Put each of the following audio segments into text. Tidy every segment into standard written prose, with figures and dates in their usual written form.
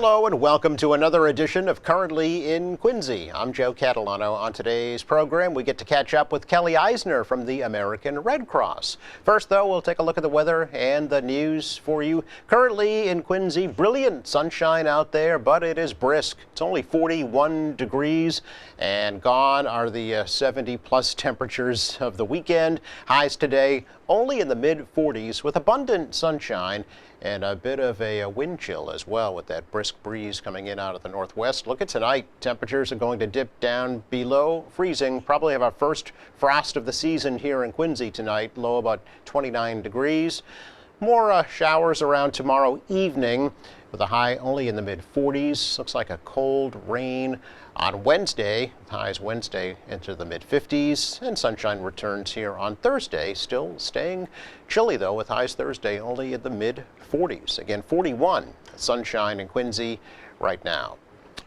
Hello and welcome to another edition of Currently in Quincy. I'm Joe Catalano. On today's program, we get to catch up with Kelly Eisner from the American Red Cross. First, though, we'll take a look at the weather and the news for you. Currently in Quincy, brilliant sunshine out there, but it is brisk. It's only 41 degrees, and gone are the 70-plus temperatures of the weekend. Highs today only in the mid-40s with abundant sunshine and a bit of a wind chill as well with that brisk breeze coming in out of the northwest. Look at tonight. Temperatures are going to dip down below freezing. Probably have our first frost of the season here in Quincy tonight. Low about 29 degrees. More showers around tomorrow evening with a high only in the mid-40s. Looks like a cold rain on Wednesday. Highs Wednesday into the mid-50s, and sunshine returns here on Thursday. Still staying chilly, though, with highs Thursday only in the mid-40s. Again, 41 sunshine in Quincy right now.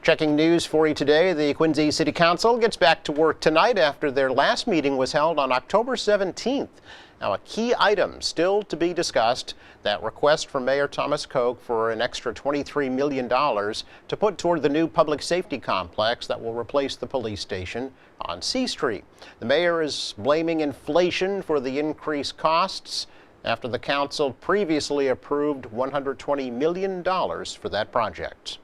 Checking news for you today, the Quincy City Council gets back to work tonight after their last meeting was held on October 17th. Now, a key item still to be discussed, that request from Mayor Thomas Koch for an extra $23 million to put toward the new public safety complex that will replace the police station on C Street. The mayor is blaming inflation for the increased costs after the council previously approved $120 million for that project.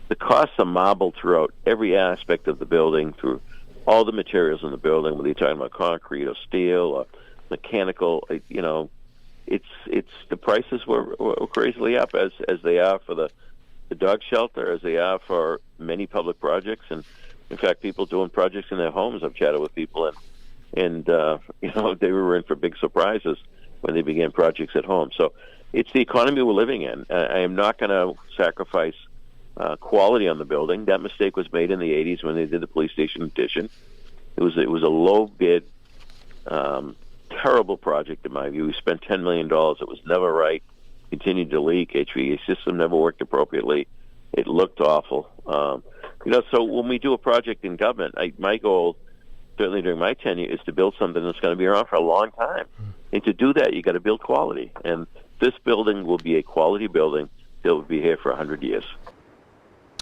The costs are marbled throughout every aspect of the building, through all the materials in the building, whether you're talking about concrete or steel or mechanical. It's the prices were crazily up, as they are for the dog shelter, as they are for many public projects, and in fact, people doing projects in their homes. I've chatted with people, and they were in for big surprises when they began projects at home. So it's the economy we're living in. I am not going to sacrifice quality on the building. That mistake was made in the 80s when they did the police station addition. It was a low bid, terrible project in my view. We spent $10 million. It was never right. Continued to leak. HVAC system never worked appropriately. It looked awful. So when we do a project in government, my goal, certainly during my tenure, is to build something that's going to be around for a long time. And to do that, you got to build quality. And this building will be a quality building that will be here for 100 years.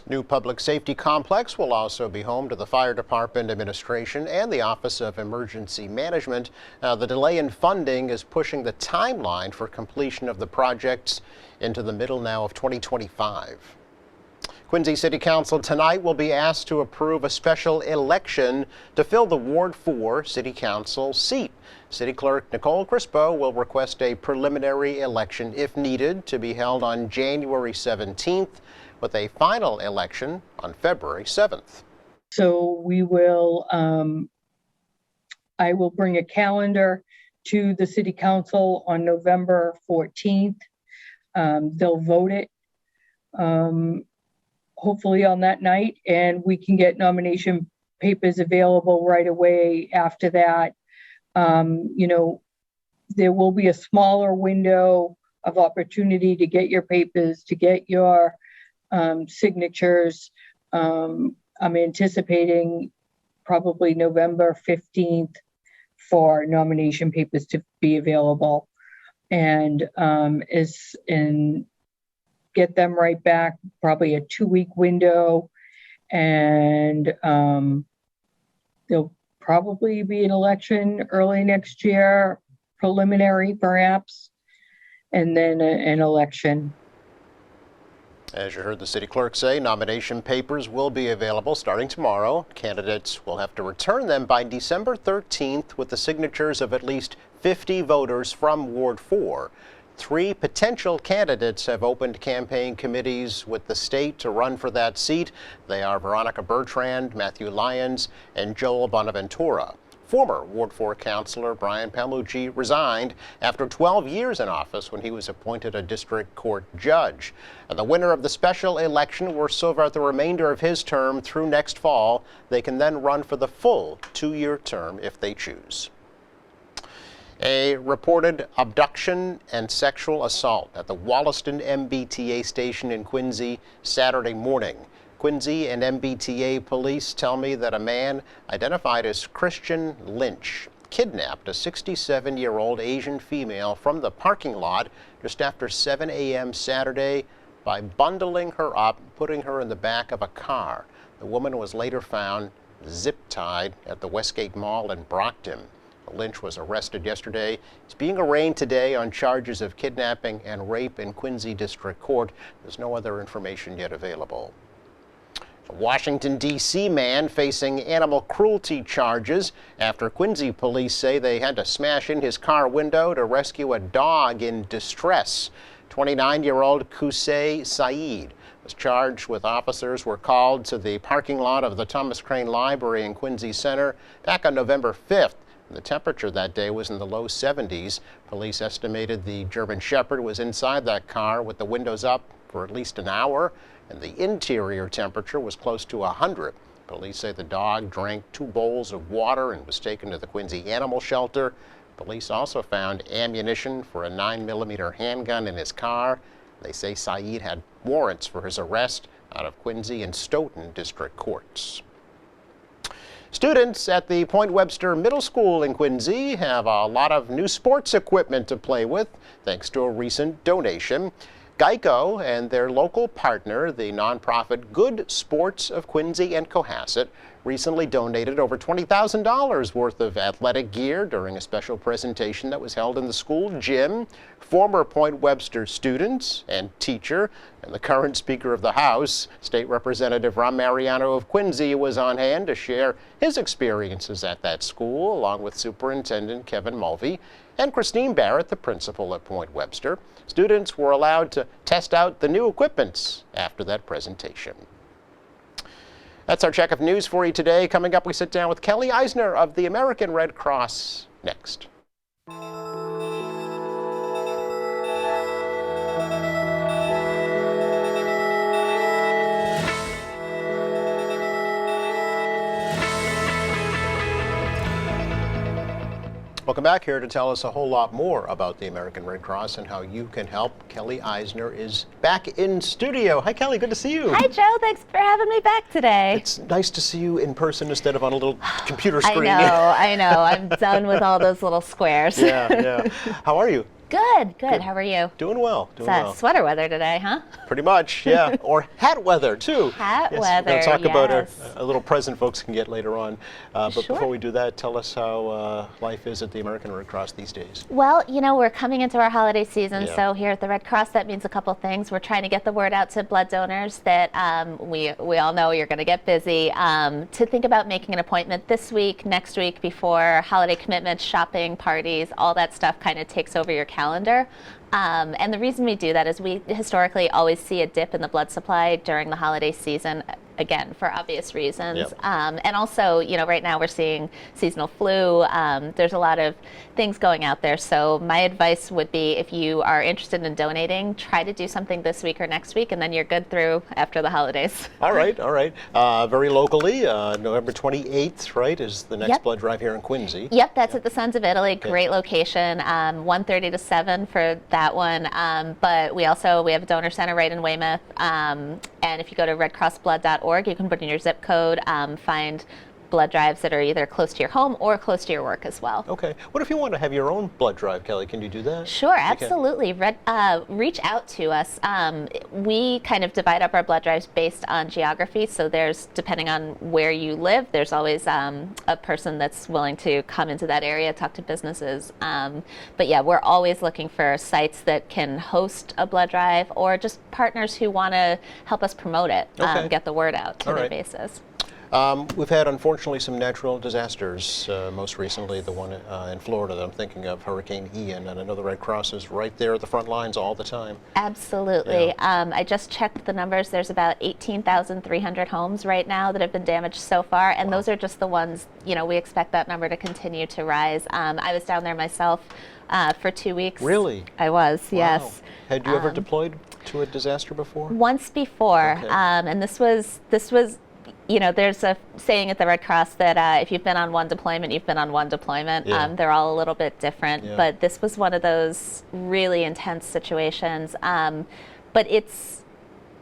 New public safety complex will also be home to the Fire Department Administration and the Office of Emergency Management. The delay in funding is pushing the timeline for completion of the projects into the middle now of 2025. Quincy City Council tonight will be asked to approve a special election to fill the Ward 4 City Council seat. City Clerk Nicole Crispo will request a preliminary election if needed to be held on January 17th. With a final election on February 7th. So we will, I will bring a calendar to the City Council on November 14th. They'll vote it, hopefully on that night, and we can get nomination papers available right away after that. There will be a smaller window of opportunity to get your papers, to get your signatures. I'm anticipating probably November 15th for nomination papers to be available, and get them right back, probably a 2-week window, and there'll probably be an election early next year, preliminary perhaps, and then an election. As you heard the city clerk say, nomination papers will be available starting tomorrow. Candidates will have to return them by December 13th with the signatures of at least 50 voters from Ward 4. 3 potential candidates have opened campaign committees with the state to run for that seat. They are Veronica Bertrand, Matthew Lyons, and Joel Bonaventura. Former Ward 4 councilor Brian Palmucci resigned after 12 years in office when he was appointed a district court judge. And the winner of the special election will serve out the remainder of his term through next fall. They can then run for the full 2-year term if they choose. A reported abduction and sexual assault at the Wollaston MBTA station in Quincy Saturday morning. Quincy and MBTA police tell me that a man identified as Christian Lynch kidnapped a 67-year-old Asian female from the parking lot just after 7 a.m. Saturday by bundling her up, putting her in the back of a car. The woman was later found zip-tied at the Westgate Mall in Brockton. Lynch was arrested yesterday. He's being arraigned today on charges of kidnapping and rape in Quincy District Court. There's no other information yet available. A Washington, D.C. man facing animal cruelty charges after Quincy police say they had to smash in his car window to rescue a dog in distress. 29-year-old Qusay Saeed was charged with officers were called to the parking lot of the Thomas Crane Library in Quincy Center back on November 5th. The temperature that day was in the low 70s. Police estimated the German Shepherd was inside that car with the windows up for at least an hour, and the interior temperature was close to 100. Police say the dog drank 2 bowls of water and was taken to the Quincy Animal Shelter. Police also found ammunition for a 9mm handgun in his car. They say Saeed had warrants for his arrest out of Quincy and Stoughton district courts. Students at the Point Webster Middle School in Quincy have a lot of new sports equipment to play with, thanks to a recent donation. Geico and their local partner, the nonprofit Good Sports of Quincy and Cohasset, recently donated over $20,000 worth of athletic gear during a special presentation that was held in the school gym. Former Point Webster students and teacher and the current Speaker of the House, State Representative Ron Mariano of Quincy, was on hand to share his experiences at that school, along with Superintendent Kevin Mulvey and Christine Barrett, the principal at Point Webster. Students were allowed to test out the new equipments after that presentation. That's our check of news for you today. Coming up, we sit down with Kelly Eisner of the American Red Cross next. Welcome back. Here to tell us a whole lot more about the American Red Cross and how you can help. Kelly Eisner is back in studio. Hi, Kelly. Good to see you. Hi, Joe. Thanks for having me back today. It's nice to see you in person instead of on a little computer screen. I know. I'm done with all those little squares. Yeah. How are you? Good. How are you? Doing well. It's sweater weather today, huh? Pretty much, yeah. Or hat weather, too. Hat yes, weather, we're going to talk about yes. a little present folks can get later on. But Sure. before we do that, tell us how life is at the American Red Cross these days. Well, we're coming into our holiday season, Yeah. so here at the Red Cross, that means a couple things. We're trying to get the word out to blood donors that we all know you're going to get busy, to think about making an appointment this week, next week, before holiday commitments, shopping, parties, all that stuff kind of takes over your calendar. And the reason we do that is we historically always see a dip in the blood supply during the holiday season, again, for obvious reasons. Yep. And also, right now we're seeing seasonal flu. There's a lot of things going out there. So my advice would be, if you are interested in donating, try to do something this week or next week, and then you're good through after the holidays. All right. Very locally, November 28th, right, is the next Yep. blood drive here in Quincy. Yep, that's at the Sons of Italy. Great location. 1:30 to 7 for that one. But we have a donor center right in Weymouth. And if you go to redcrossblood.org, you can put in your zip code, find blood drives that are either close to your home or close to your work as well. Okay. What if you want to have your own blood drive, Kelly? Can you do that? Sure, You can? absolutely. Reach out to us. We kind of divide up our blood drives based on geography. So depending on where you live, there's always a person that's willing to come into that area, talk to businesses. But yeah, we're always looking for sites that can host a blood drive, or just partners who want to help us promote it, Okay. get the word out to All their right. bases. We've had, unfortunately, some natural disasters, most recently the one in Florida that I'm thinking of, Hurricane Ian, and I know the Red Cross is right there at the front lines all the time. Absolutely. I just checked the numbers. There's about 18,300 homes right now that have been damaged so far, and those are just the ones, we expect that number to continue to rise. I was down there myself for 2 weeks. Really? I was, Wow. yes. Had you ever deployed to a disaster before? Once before, Okay. and this was, there's a saying at the Red Cross that if you've been on one deployment, you've been on one deployment. Yeah. They're all a little bit different, Yeah. but this was one of those really intense situations. But it's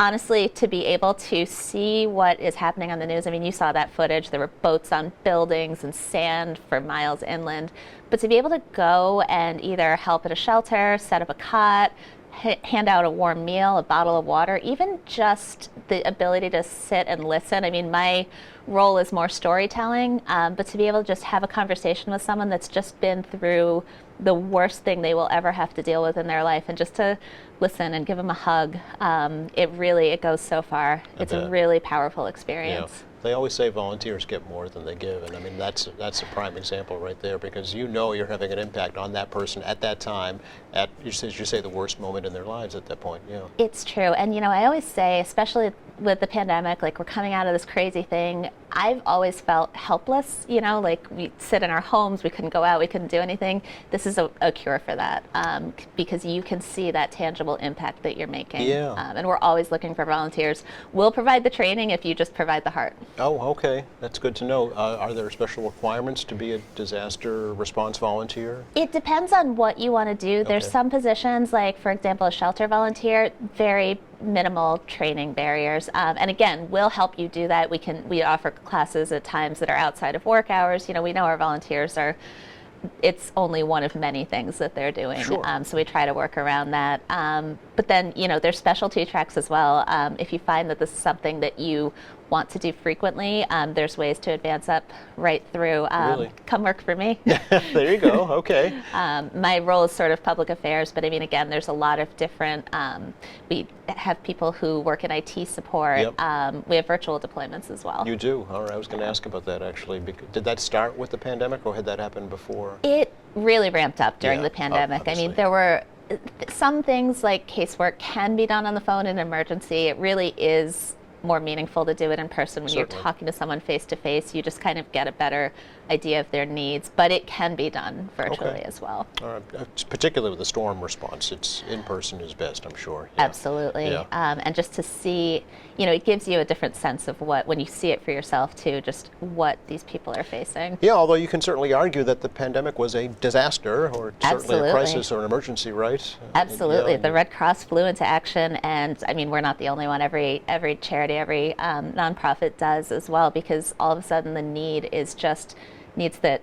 honestly, to be able to see what is happening on the news. I mean, you saw that footage. There were boats on buildings and sand for miles inland. But to be able to go and either help at a shelter, set up a cot, hand out a warm meal, a bottle of water, even just the ability to sit and listen. I mean, my role is more storytelling, but to be able to just have a conversation with someone that's just been through the worst thing they will ever have to deal with in their life, and just to listen and give them a hug, it goes so far. It's a really powerful experience. They always say volunteers get more than they give, and I mean that's a prime example right there, because you know you're having an impact on that person at that time, at you say the worst moment in their lives at that point. Yeah. It's true, and I always say, especially with the pandemic, like we're coming out of this crazy thing, I've always felt helpless, like we sit in our homes, we couldn't go out, we couldn't do anything. This is a cure for that, because you can see that tangible impact that you're making. Yeah. And we're always looking for volunteers. We'll provide the training if you just provide the heart. Oh, okay. That's good to know. Are there special requirements to be a disaster response volunteer? It depends on what you want to do. There's Okay. some positions, like for example, a shelter volunteer, very minimal training barriers. And again, we'll help you do that. We offer classes at times that are outside of work hours. We know our volunteers it's only one of many things that they're doing. Sure. So we try to work around that. But then, there's specialty tracks as well. If you find that this is something that you want to do frequently, there's ways to advance up right through. Really? Come work for me. There you go. Okay. My role is sort of public affairs, but I mean, again, there's a lot of different, we have people who work in IT support. Yep. We have virtual deployments as well. You do. All right. I was going to ask about that actually. Did that start with the pandemic, or had that happened before? It really ramped up during Yeah, the pandemic. I obviously. mean, there were some things like casework can be done on the phone in an emergency. It really is more meaningful to do it in person when Certainly. you're talking to someone face to face. You just kind of get a better idea of their needs, but it can be done virtually Okay. as well. All right. Particularly with the storm response, it's in person is best, I'm sure. Yeah. Absolutely. Yeah. And just to see, it gives you a different sense of when you see it for yourself too, just what these people are facing. Yeah, although you can certainly argue that the pandemic was a disaster, or certainly Absolutely. a crisis or an emergency, right? Absolutely. Yeah, The Red Cross flew into action, and I mean, we're not the only one. Every charity, every nonprofit does as well, because all of a sudden the need is just needs that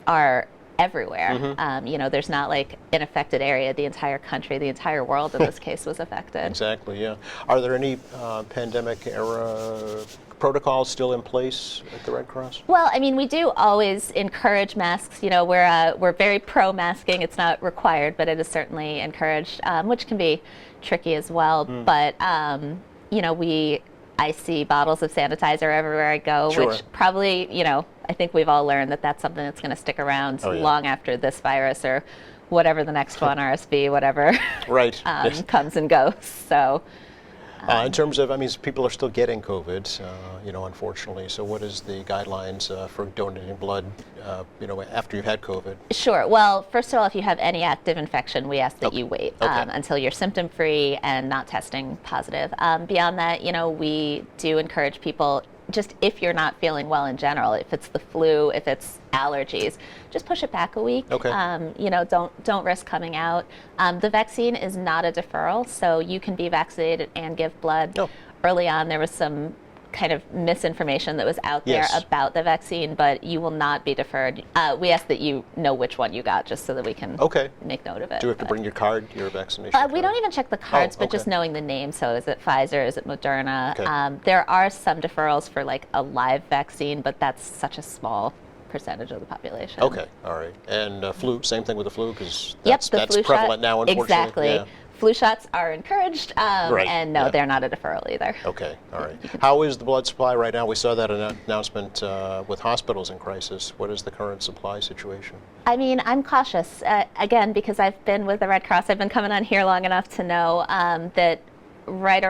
are everywhere. Mm-hmm. There's not like an affected area. The entire country, the entire world in this case was affected. Exactly, yeah. Are there any pandemic era protocols still in place at the Red Cross? Well, I mean, we do always encourage masks. We're very pro masking. It's not required, but it is certainly encouraged, which can be tricky as well. But I see bottles of sanitizer everywhere I go, Sure. which probably, I think we've all learned that that's something that's going to stick around Oh, yeah. long after this virus or whatever the next one, RSV, whatever, Right. Yes. comes and goes. So. In terms of, I mean, people are still getting COVID, unfortunately. So what is the guidelines for donating blood, after you've had COVID? Sure. Well, first of all, if you have any active infection, we ask that you wait Okay. until you're symptom-free and not testing positive. Beyond that, we do encourage people, just if you're not feeling well in general, if it's the flu, if it's allergies, just push it back a week. Okay. Don't risk coming out. The vaccine is not a deferral, so you can be vaccinated and give blood. No. Early on, there was some kind of misinformation that was out there Yes. about the vaccine, but you will not be deferred. We ask that you know which one you got, just so that we can Okay. make note of it. Do you have to But- bring your card, your vaccination we card? don't even check the cards, but okay. just knowing the name. So is it Pfizer? Is it Moderna? Okay. There are some deferrals for like a live vaccine, but that's such a small percentage of the population. Okay, all right. And flu, same thing with the flu, because Yep, that's, the that's flu prevalent shot. now, unfortunately. Exactly. Yeah. Flu shots are encouraged, Right, and no, yeah. they're not a deferral either. Okay, all right. How is the blood supply right now? We saw that announcement with hospitals in crisis. What is the current supply situation? I mean, I'm cautious, again, because I've been with the Red Cross. I've been coming on here long enough to know that right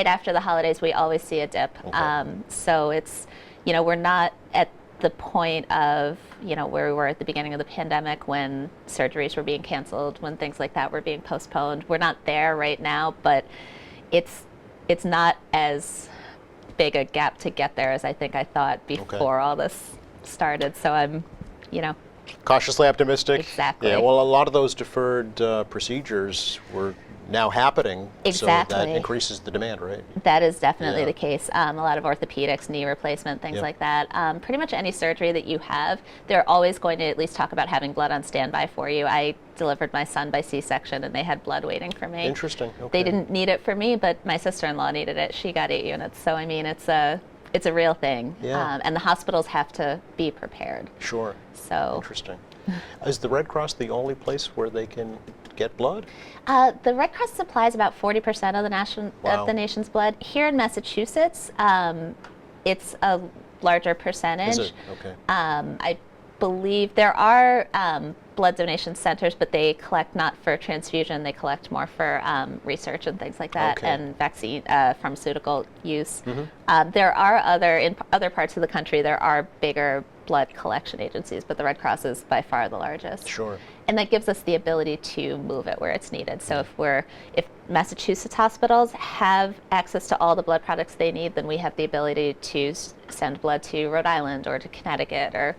after the holidays, we always see a dip. Okay. So it's, we're not at the point of, where we were at the beginning of the pandemic when surgeries were being canceled, when things like that were being postponed. We're not there right now, but it's not as big a gap to get there as I think I thought before all this started. So I'm, Cautiously optimistic. Exactly. Yeah, well, a lot of those deferred procedures were now happening. So Exactly. that increases the demand, right? That is definitely Yeah. the case. A lot of orthopedics, knee replacement, things Yep. like that. Pretty much any surgery that you have, they're always going to at least talk about having blood on standby for you. I delivered my son by C-section, and they had blood waiting for me. Interesting. Okay. They didn't need it for me, but my sister-in-law needed it. She got 8 units. So, I mean, it's a real thing. Yeah. And the hospitals have to be prepared. Sure. So Interesting. Is the Red Cross the only place where they can get blood? the Red Cross supplies about 40% of Wow. of the nation's blood. Here in Massachusetts, it's a larger percentage. Is it? Okay. I believe there are blood donation centers, but they collect not for transfusion. They collect more for research and things like that, Okay. and vaccine, pharmaceutical use. There are in other parts of the country, there are bigger blood collection agencies, but the Red Cross is by far the largest. Sure. And that gives us the ability to move it where it's needed. So if Massachusetts hospitals have access to all the blood products they need, then we have the ability to send blood to Rhode Island or to Connecticut, or,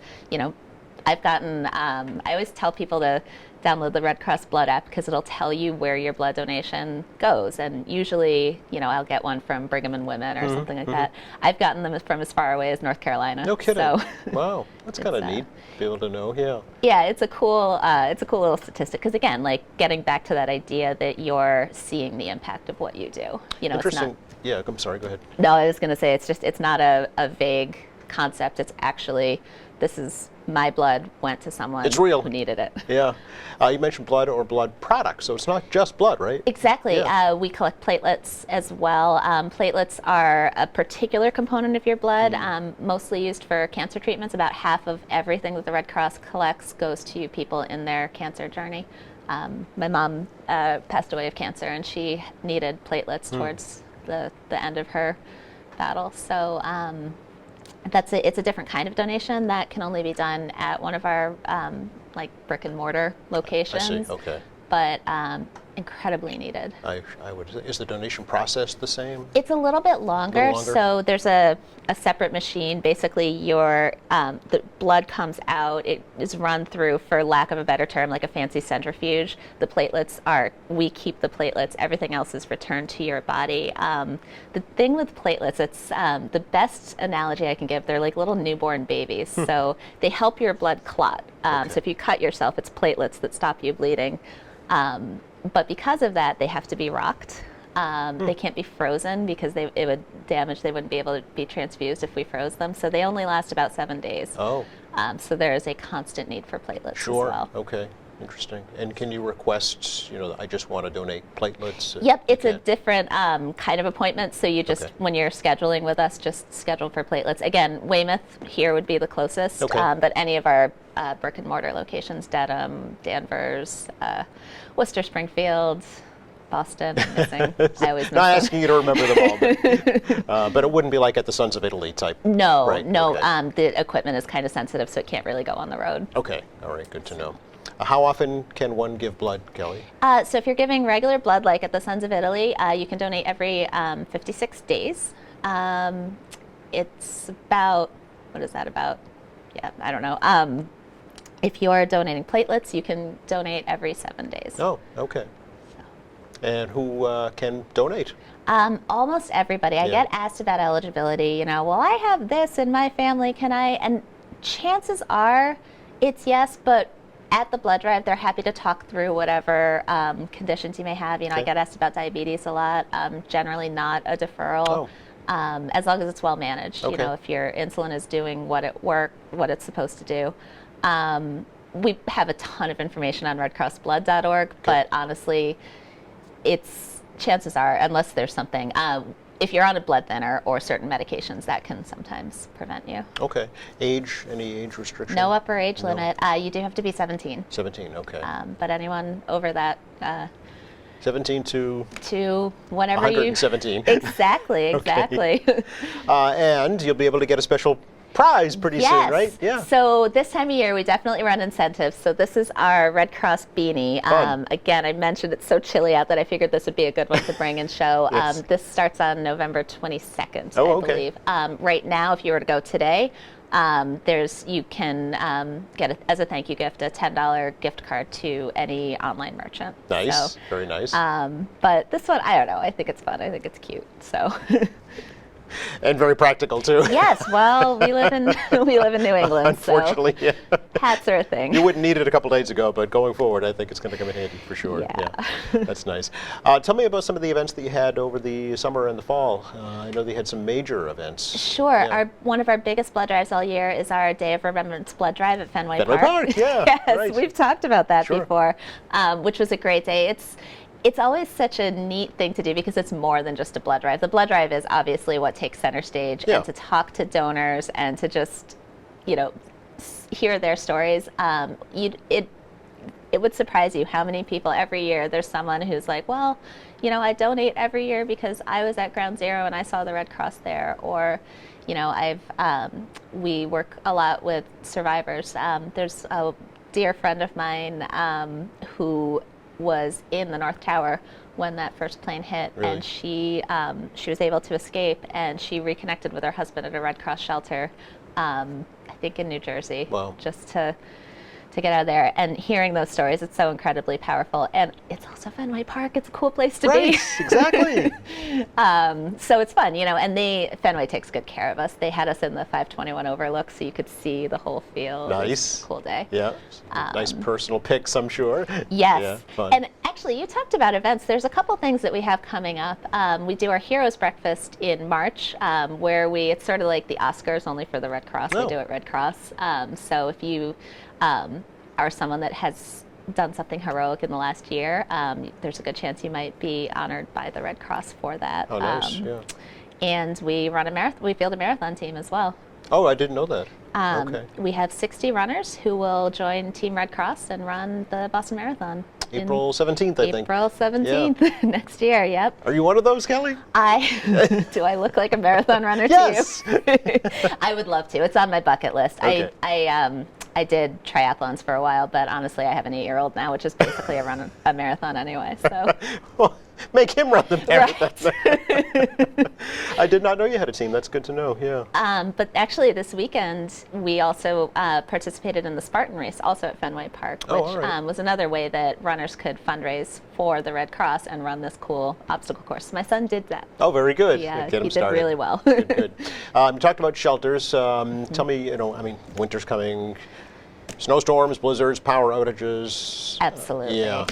I've gotten, I always tell people to download the Red Cross Blood app because it'll tell you where your blood donation goes. And usually, I'll get one from Brigham and Women or something like that. I've gotten them from as far away as North Carolina. No kidding. So, Wow. That's kind of It's, neat to be able to know. Yeah. yeah, it's a cool little statistic because, again, like getting back to that idea that you're seeing the impact of what you do. It's Interesting. not. Yeah, I'm sorry. Go ahead. No, I was going to say it's not a vague concept. It's actually, this is my blood went to someone It's real. who needed it. Yeah. You mentioned blood or blood products, so it's not just blood, right? Exactly. Yeah. We collect platelets as well. Platelets are a particular component of your blood, mostly used for cancer treatments. About half of everything that the Red Cross collects goes to people in their cancer journey. My mom passed away of cancer, and she needed platelets towards the end of her battle. So it's a different kind of donation that can only be done at one of our like brick and mortar locations. I see. Okay. But incredibly needed. I would. Is the donation process the same? It's a little bit longer. longer? So there's a separate machine. Basically, the blood comes out. It is run through, for lack of a better term, like a fancy centrifuge. We keep the platelets. Everything else is returned to your body. The thing with platelets, it's the best analogy I can give. They're like little newborn babies. So they help your blood clot. Okay. So if you cut yourself, it's platelets that stop you bleeding. But because of that, they have to be rocked. They can't be frozen because it would damage. They wouldn't be able to be transfused if we froze them. So they only last about 7 days. Oh. So there is a constant need for platelets Sure. as well. Okay. Interesting. And can you request, I just want to donate platelets? Yep, it's a Okay. different kind of appointment. So you just, Okay. when you're scheduling with us, just schedule for platelets. Again, Weymouth here would be the closest, Okay. but any of our brick and mortar locations, Dedham, Danvers, Worcester, Springfield, Boston, I'm missing. I always miss Not them. asking you to remember them all, but it wouldn't be like at the Sons of Italy type. No, Right, no. okay. The equipment is kind of sensitive, so it can't really go on the road. Okay. All right. Good to know. How often can one give blood, Kelly? So if you're giving regular blood, like at the Sons of Italy, you can donate every 56 days. It's about, what is that about? Yeah, I don't know. If you're donating platelets, you can donate every 7 days. Oh, okay. And who can donate? Almost everybody. I Yeah. get asked about eligibility. Well, I have this in my family. Can I? And chances are it's yes, but at the blood drive, they're happy to talk through whatever conditions you may have. I Okay. get asked about diabetes a lot. Generally not a deferral. Oh. As long as it's well managed. Okay. If your insulin is doing what it's supposed to do. We have a ton of information on redcrossblood.org, but honestly, chances are, unless there's something, if you're on a blood thinner or certain medications, that can sometimes prevent you. Okay. Age? Any age restriction? No upper age No. limit. You do have to be 17. 17. Okay. But anyone over that, 17 to to whenever 117. Exactly. And you'll be able to get a special prize pretty soon, right? Yeah. So this time of year, we definitely run incentives. So this is our Red Cross beanie. Fun. Again, I mentioned it's so chilly out that I figured this would be a good one to bring and show. Yes. This starts on November 22nd, Oh, I okay. believe. Right now, if you were to go today, You can get as a thank you gift a $10 gift card to any online merchant. Nice, So, very nice. but this one, I don't know. I think it's fun. I think it's cute. So. And very practical too. Yes, well, we live in New England, Unfortunately, so yeah. hats are a thing. You wouldn't need it a couple days ago, but going forward, I think it's going to come in handy for sure. Yeah. That's nice. Tell me about some of the events that you had over the summer and the fall. I know they had some major events. Sure. Yeah. One of our biggest blood drives all year is our Day of Remembrance blood drive at Fenway Fenway Park, yeah, Yes, right. we've talked about that Sure. before, which was a great day. It's always such a neat thing to do because it's more than just a blood drive. The blood drive is obviously what takes center stage, Yeah. and to talk to donors and to just, hear their stories. It would surprise you how many people every year there's someone who's like, well, I donate every year because I was at Ground Zero and I saw the Red Cross there, or we work a lot with survivors. There's a dear friend of mine who was in the North Tower when that first plane hit, Really? and she was able to escape, and she reconnected with her husband at a Red Cross shelter, I think in New Jersey, Wow. just to get out of there. And hearing those stories, it's so incredibly powerful. And it's also Fenway Park. It's a cool place to Right, be. exactly. So it's fun, and Fenway takes good care of us. They had us in the 521 overlook so you could see the whole field. It was Nice. a cool day. Yeah. Nice personal pics, I'm sure. Yes. Yeah, fun. And actually, you talked about events. There's a couple things that we have coming up. We do our Heroes Breakfast in March, where it's sort of like the Oscars, only for the Red Cross. Oh. We do it Red Cross. So if you are someone that has done something heroic in the last year, there's a good chance you might be honored by the Red Cross for that. Oh, nice. Yeah. And we run a marathon. We field a marathon team as well. Oh, I didn't know that. Okay. We have 60 runners who will join Team Red Cross and run the Boston Marathon. in April 17th, I think. April 17th next year. Yep. Are you one of those, Kelly? Do I look like a marathon runner Yes. to you? I would love to. It's on my bucket list. Okay. I did triathlons for a while, but honestly, I have an 8-year-old now, which is basically a marathon anyway. So. Well, make him run the marathon. I did not know you had a team. That's good to know. Yeah. But actually, this weekend we also participated in the Spartan race, also at Fenway Park, which all right. was another way that runners could fundraise for the Red Cross and run this cool obstacle course. My son did that. Oh, very good. Yeah, Get him he did started. really well. Good, good. You talked about shelters. Tell me, winter's coming. Snowstorms, blizzards, power outages. Absolutely. Yeah.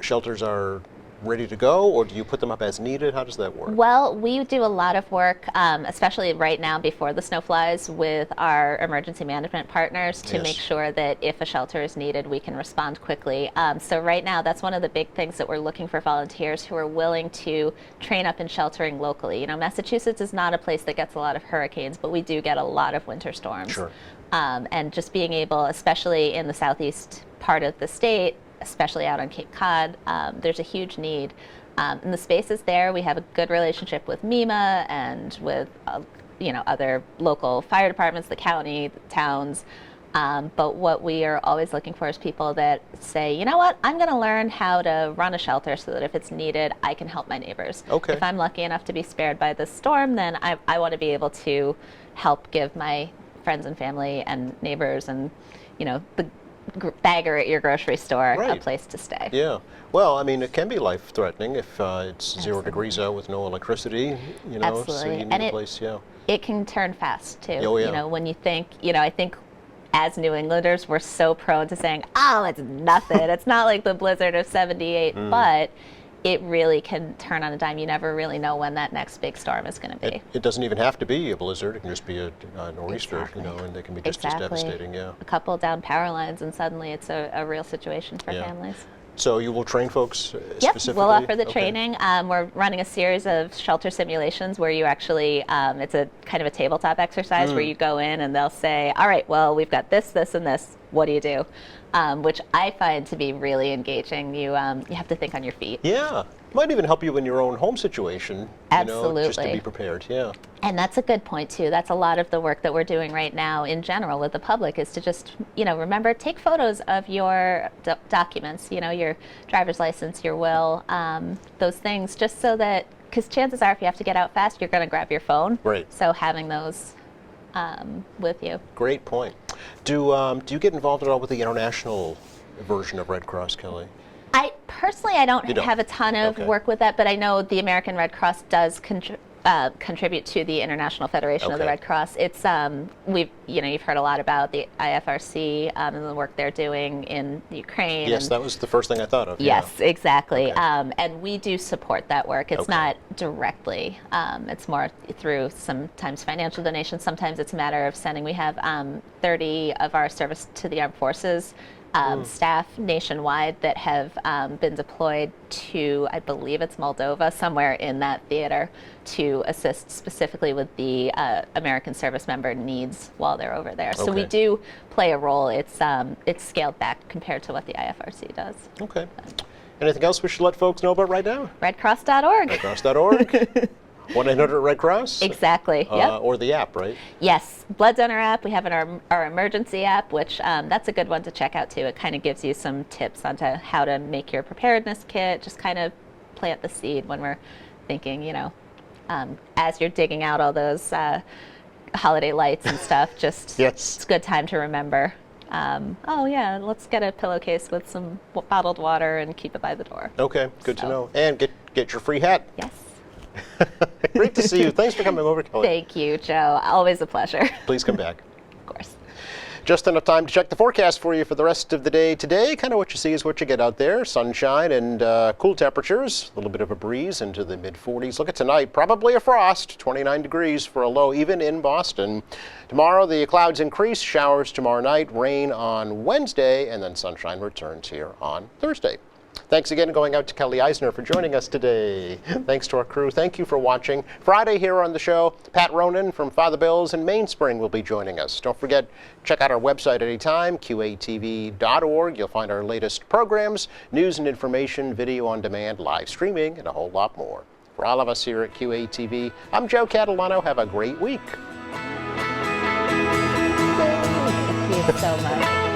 Shelters are ready to go, or do you put them up as needed? How does that work? Well, we do a lot of work, especially right now before the snow flies, with our emergency management partners to Yes. make sure that if a shelter is needed, we can respond quickly. So right now, that's one of the big things that we're looking for volunteers who are willing to train up in sheltering locally. Massachusetts is not a place that gets a lot of hurricanes, but we do get a lot of winter storms. Sure. And just being able, especially in the southeast part of the state, especially out on Cape Cod, there's a huge need. And the space is there. We have a good relationship with MEMA and with other local fire departments, the county, the towns. But what we are always looking for is people that say, you know what, I'm going to learn how to run a shelter so that if it's needed, I can help my neighbors. Okay. If I'm lucky enough to be spared by this storm, then I want to be able to help give my friends and family and neighbors and the bagger at your grocery store a Right. place to stay. Yeah. Well, it can be life-threatening if it's 0 Absolutely. degrees out with no electricity. So Absolutely. you need And a place. Yeah. It can turn fast too. Oh, yeah. When you think, I think as New Englanders, we're so prone to saying, oh, it's nothing. It's not like the blizzard of 78, but it really can turn on a dime. You never really know when that next big storm is going to be. It doesn't even have to be a blizzard. It can just be a nor'easter, Exactly. and they can be just as devastating. Yeah. A couple down power lines, and suddenly it's a real situation for Yeah. families. So you will train folks Yep, specifically? we'll offer the Okay. training. We're running a series of shelter simulations where you actually, it's a kind of a tabletop exercise where you go in and they'll say, all right, well, we've got this, this, and this. What do you do? Which I find to be really engaging. You have to think on your feet. Yeah. Might even help you in your own home situation. Just to Absolutely. be prepared. Yeah. And that's a good point too. That's a lot of the work that we're doing right now in general with the public is to just, remember, take photos of your documents, your driver's license, your will, those things, just so that, because chances are if you have to get out fast, you're going to grab your phone. Right. So having those with you. Great point. Do you get involved at all with the international version of Red Cross, Kelly? I personally, I don't You don't? have a ton of Okay. work with that, but I know the American Red Cross does contribute to the International Federation of the Okay. Red Cross. It's you've heard a lot about the IFRC and the work they're doing in Ukraine. Yes, and that was the first thing I thought of. yeah. Yes, exactly. Okay. And we do support that work. It's Okay. not directly. It's more through sometimes financial donations. Sometimes it's a matter of sending. We have 30 of our service to the armed forces staff nationwide that have been deployed to, I believe it's Moldova, somewhere in that theater, to assist specifically with the American service member needs while they're over there. So we Okay. do play a role. It's scaled back compared to what the IFRC does. Okay. Anything else we should let folks know about right now? Redcross.org. Redcross.org. 1-800 Red Cross. Exactly. Yep. Or the app, right? Yes. Blood donor app. We have our emergency app, which that's a good one to check out too. It kind of gives you some tips onto how to make your preparedness kit. Just kind of plant the seed when we're thinking, as you're digging out all those holiday lights and stuff. Just Yes. it's a good time to remember. Oh yeah, let's get a pillowcase with some bottled water and keep it by the door. Okay, good to So- know. And get your free hat. Yes. Great to see you. Thanks for coming over, Kelly. Thank you, Joe. Always a pleasure. Please come back. Of course. Just enough time to check the forecast for you for the rest of the day today. Kind of what you see is what you get out there. Sunshine and cool temperatures. A little bit of a breeze into the mid-40s. Look at tonight. Probably a frost. 29 degrees for a low even in Boston. Tomorrow the clouds increase. Showers tomorrow night. Rain on Wednesday. And then sunshine returns here on Thursday. Thanks again going out to Kelly Eisner for joining us today. Thanks to our crew. Thank you for watching. Friday here on the show, Pat Ronan from Father Bill's and Mainspring will be joining us. Don't forget, check out our website anytime, qatv.org. You'll find our latest programs, news and information, video on demand, live streaming, and a whole lot more. For all of us here at QATV, I'm Joe Catalano. Have a great week. Thank you so much.